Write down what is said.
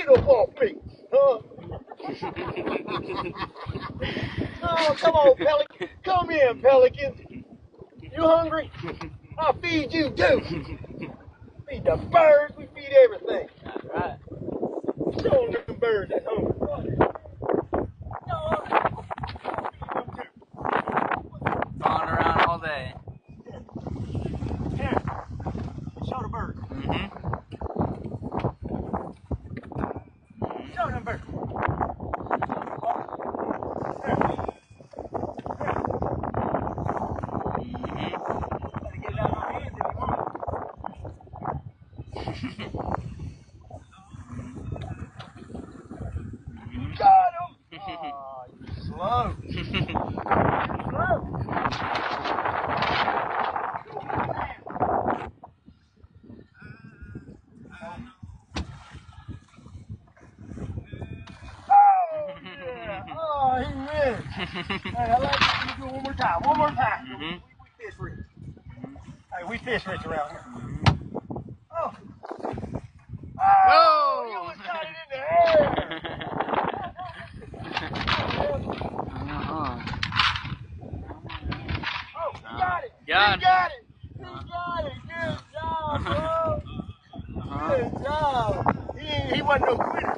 Get up off me. Oh, come on, Pelican. Come in, Pelican. You hungry? I'll feed you, too. Feed the birds. We feed everything. That's right. Show them birds that's hungry. Flying around all day. Here. Show the birds. Show them birds. Got him! Oh, you're slow. You're slow. Oh, yeah. Oh, he wins. Hey, I like it. You do it one more time. One more time. We fish rich. Hey, we fish rich around here. Oh. Oh, you almost got it in the air. Oh, he got it. Got He got it. He got it. Good job, bro. Good job. He wasn't no quitter.